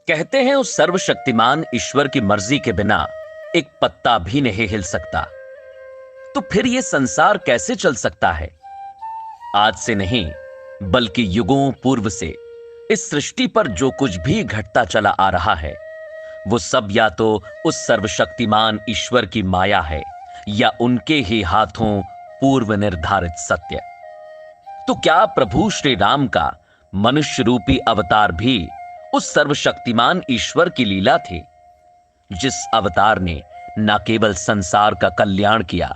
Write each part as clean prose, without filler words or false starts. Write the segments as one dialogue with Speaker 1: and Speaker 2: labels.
Speaker 1: कहते हैं उस सर्वशक्तिमान ईश्वर की मर्जी के बिना एक पत्ता भी नहीं हिल सकता। तो फिर यह संसार कैसे चल सकता है? आज से नहीं बल्कि युगों पूर्व से इस सृष्टि पर जो कुछ भी घटता चला आ रहा है वो सब या तो उस सर्वशक्तिमान ईश्वर की माया है या उनके ही हाथों पूर्व निर्धारित सत्य। तो क्या प्रभु श्री राम का मनुष्य रूपी अवतार भी उस सर्वशक्तिमान ईश्वर की लीला थी, जिस अवतार ने न केवल संसार का कल्याण किया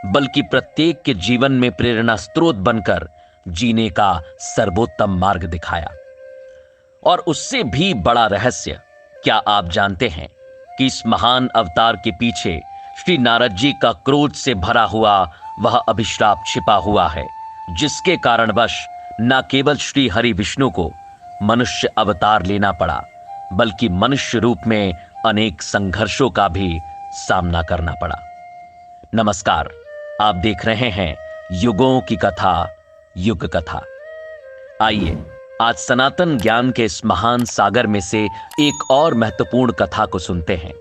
Speaker 1: बल्कि प्रत्येक के जीवन में प्रेरणा स्रोत बनकर जीने का सर्वोत्तम मार्ग दिखाया। और उससे भी बड़ा रहस्य, क्या आप जानते हैं कि इस महान अवतार के पीछे श्री नारद जी का क्रोध से भरा हुआ वह अभिशाप छिपा हुआ है, जिसके कारणवश न केवल श्री हरि विष्णु को मनुष्य अवतार लेना पड़ा बल्कि मनुष्य रूप में अनेक संघर्षों का भी सामना करना पड़ा। नमस्कार, आप देख रहे हैं युगों की कथा, युग कथा। आइए आज सनातन ज्ञान के इस महान सागर में से एक और महत्वपूर्ण कथा को सुनते हैं।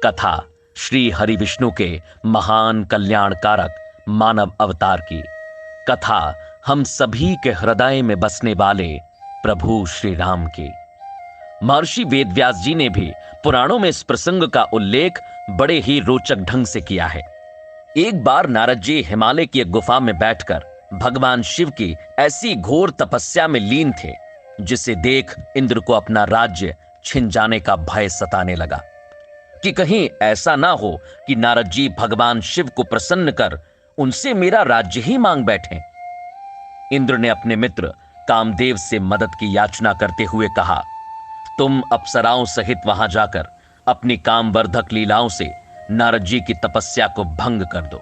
Speaker 1: कथा श्री हरि विष्णु के महान कल्याणकारक मानव अवतार की। कथा हम सभी के हृदय में बसने वाले प्रभु श्री राम की। महर्षि वेदव्यास जी ने भी पुराणों में इस प्रसंग का उल्लेख बड़े ही रोचक ढंग से किया है। एक बार नारद जी हिमालय की एक गुफा में बैठकर भगवान शिव की ऐसी घोर तपस्या में लीन थे जिसे देख इंद्र को अपना राज्य छिन जाने का भय सताने लगा कि कहीं ऐसा ना हो कि नारद जी भगवान शिव को प्रसन्न कर उनसे मेरा राज्य ही मांग बैठें। इंद्र ने अपने मित्र कामदेव से मदद की याचना करते हुए कहा, तुम अप्सराओं सहित वहां जाकर अपनी कामवर्धक लीलाओं से नारद जी की तपस्या को भंग कर दो।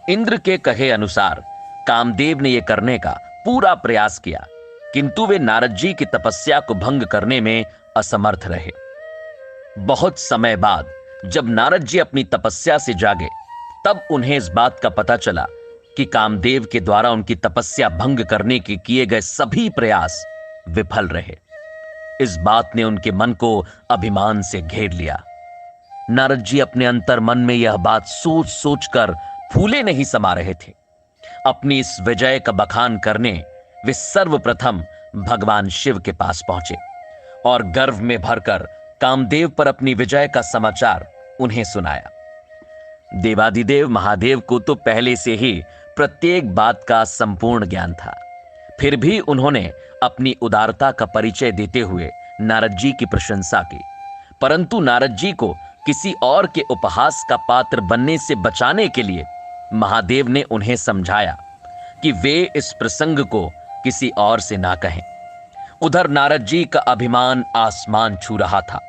Speaker 1: इंद्र के कहे अनुसार कामदेव ने यह करने का पूरा प्रयास किया, किंतु वे नारद जी की तपस्या को भंग करने में असमर्थ रहे। बहुत समय बाद जब नारद जी अपनी तपस्या से जागे, तब उन्हें इस बात का पता चला कि कामदेव के द्वारा उनकी तपस्या भंग करने के किए गए सभी प्रयास विफल रहे। इस बात ने उनके मन को अभिमान से घेर लिया। नारद जी अपने अंतर मन में यह बात सोच सोचकर फूले नहीं समा रहे थे। अपनी इस विजय का बखान करने वे सर्वप्रथम भगवान शिव के पास पहुंचे और गर्व में भरकर कामदेव पर अपनी विजय का समाचार उन्हें सुनाया। देवादिदेव महादेव को तो पहले से ही प्रत्येक बात का संपूर्ण ज्ञान था, फिर भी उन्होंने अपनी उदारता का परिचय देते हुए नारद जी की प्रशंसा की। परंतु नारद जी को किसी और के उपहास का पात्र बनने से बचाने के लिए महादेव ने उन्हें समझाया कि वे इस प्रसंग को किसी और से ना कहें। उधर नारद जी का अभिमान आसमान छू रहा था,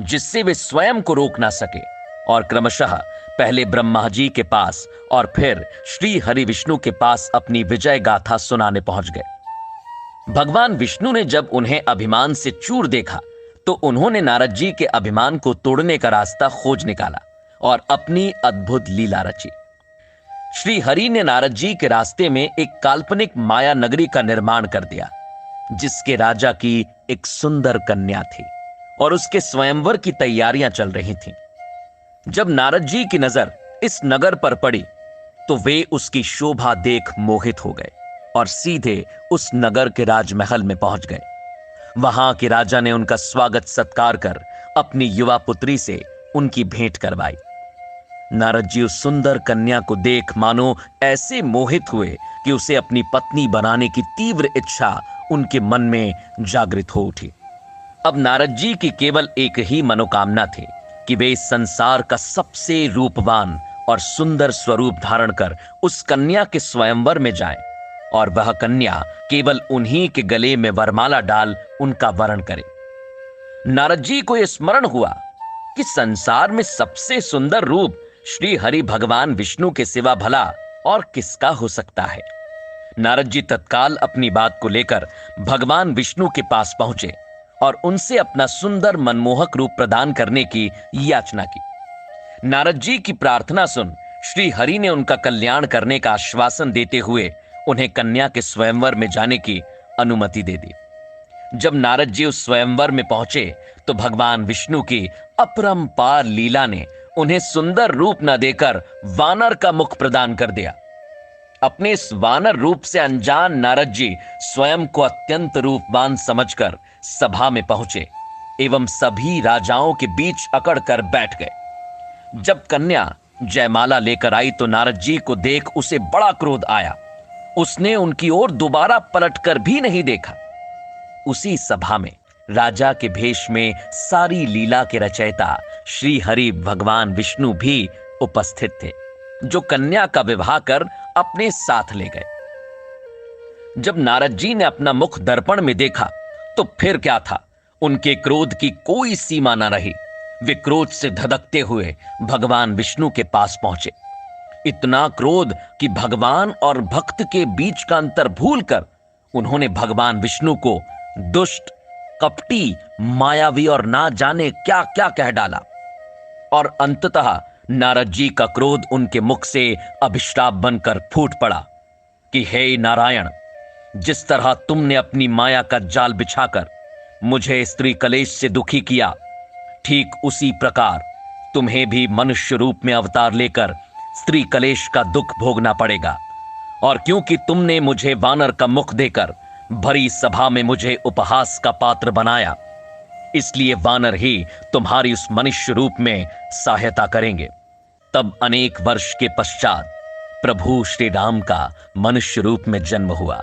Speaker 1: जिससे वे स्वयं को रोक ना सके और क्रमशः पहले ब्रह्मा जी के पास और फिर श्री हरि विष्णु के पास अपनी विजय गाथा सुनाने पहुंच गए। भगवान विष्णु ने जब उन्हें अभिमान से चूर देखा तो उन्होंने नारद जी के अभिमान को तोड़ने का रास्ता खोज निकाला और अपनी अद्भुत लीला रची। श्री हरि ने नारद जी के रास्ते में एक काल्पनिक माया नगरी का निर्माण कर दिया, जिसके राजा की एक सुंदर कन्या थी और उसके स्वयंवर की तैयारियां चल रही थीं। जब नारद जी की नजर इस नगर पर पड़ी तो वे उसकी शोभा देख मोहित हो गए और सीधे उस नगर के राजमहल में पहुंच गए। वहां के राजा ने उनका स्वागत सत्कार कर अपनी युवा पुत्री से उनकी भेंट करवाई। नारद जी उस सुंदर कन्या को देख मानो ऐसे मोहित हुए कि उसे अपनी पत्नी बनाने की तीव्र इच्छा उनके मन में जागृत हो उठी। अब नारद जी की केवल एक ही मनोकामना थी कि वे इस संसार का सबसे रूपवान और सुंदर स्वरूप धारण कर उस कन्या के स्वयंवर में जाएं और वह कन्या केवल उन्हीं के गले में वरमाला डाल उनका वरण करे। नारद जी को यह स्मरण हुआ कि संसार में सबसे सुंदर रूप श्री हरि भगवान विष्णु के सिवा भला और किसका हो सकता है। नारद जी तत्काल अपनी बात को लेकर भगवान विष्णु के पास पहुंचे और उनसे अपना सुंदर मनमोहक रूप प्रदान करने की याचना की। नारद जी की प्रार्थना सुन श्री हरि ने उनका कल्याण करने का आश्वासन देते हुए उन्हें कन्या के स्वयंवर में जाने की अनुमति दे दी। जब नारद जी उस स्वयंवर में पहुंचे तो भगवान विष्णु की अपरंपार लीला ने उन्हें सुंदर रूप न देकर वानर का मुख प्रदान कर दिया। अपने इस वानर रूप से अनजान नारद जी स्वयं को अत्यंत रूपवान समझकर सभा में पहुंचे एवं सभी राजाओं के बीच अकड़ कर बैठ गए। जब कन्या जयमाला लेकर आई तो नारद जी को देख उसे बड़ा क्रोध आया। उसने उनकी ओर दोबारा पलटकर भी नहीं देखा। उसी सभा में राजा के भेष में सारी लीला के रचयिता श्री हरि भगवान विष्णु भी उपस्थित थे, जो कन्या का विवाह कर अपने साथ ले गए। जब नारद जी ने अपना मुख दर्पण में देखा तो फिर क्या था, उनके क्रोध की कोई सीमा न रही। वे क्रोध से धधकते हुए भगवान विष्णु के पास पहुंचे। इतना क्रोध कि भगवान और भक्त के बीच का अंतर भूलकर उन्होंने भगवान विष्णु को दुष्ट, कपटी, मायावी और ना जाने क्या क्या कह डाला। और अंततः नारद जी का क्रोध उनके मुख से अभिशाप बनकर फूट पड़ा कि हे नारायण, जिस तरह तुमने अपनी माया का जाल बिछाकर मुझे स्त्री कलेश से दुखी किया, ठीक उसी प्रकार तुम्हें भी मनुष्य रूप में अवतार लेकर स्त्री कलेश का दुख भोगना पड़ेगा। और क्योंकि तुमने मुझे वानर का मुख देकर भरी सभा में मुझे उपहास का पात्र बनाया, इसलिए वानर ही तुम्हारी उस मनुष्य रूप में सहायता करेंगे। तब अनेक वर्ष के पश्चात प्रभु श्री राम का मनुष्य रूप में जन्म हुआ।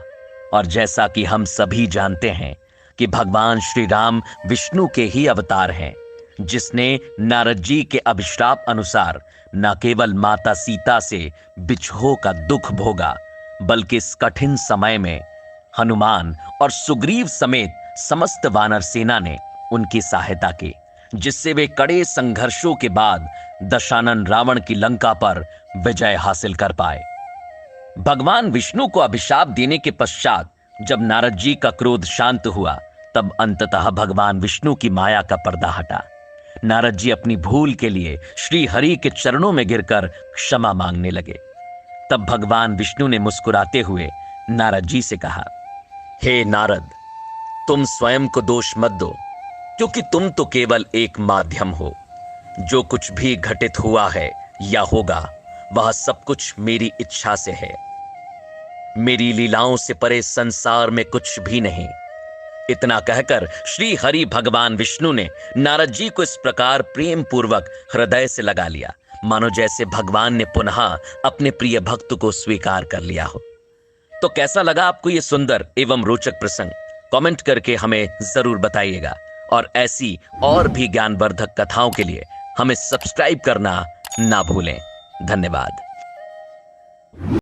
Speaker 1: और जैसा कि हम सभी जानते हैं कि भगवान श्री राम विष्णु के ही अवतार हैं, जिसने नारद जी के अभिशाप अनुसार न केवल माता सीता से बिछोह का दुख भोगा, बल्कि इस कठिन समय में हनुमान और सुग्रीव समेत समस्त वानर सेना ने उनकी सहायता की, जिससे वे कड़े संघर्षों के बाद दशानन रावण की लंका पर विजय हासिल कर पाए। भगवान विष्णु को अभिशाप देने के पश्चात जब नारद जी का क्रोध शांत हुआ, तब अंततः भगवान विष्णु की माया का पर्दा हटा। नारद जी अपनी भूल के लिए श्री हरि के चरणों में गिरकर क्षमा मांगने लगे। तब भगवान विष्णु ने मुस्कुराते हुए नारद जी से कहा, हे नारद, तुम स्वयं को दोष मत दो, क्योंकि तुम तो केवल एक माध्यम हो। जो कुछ भी घटित हुआ है या होगा, वह सब कुछ मेरी इच्छा से है। मेरी लीलाओं से परे संसार में कुछ भी नहीं। इतना कहकर श्री हरि भगवान विष्णु ने नारद जी को इस प्रकार प्रेम पूर्वक हृदय से लगा लिया, मानो जैसे भगवान ने पुनः अपने प्रिय भक्त को स्वीकार कर लिया हो। तो कैसा लगा आपको यह सुंदर एवं रोचक प्रसंग? कमेंट करके हमें जरूर बताइएगा। और ऐसी और भी ज्ञानवर्धक कथाओं के लिए हमें सब्सक्राइब करना ना भूलें। धन्यवाद।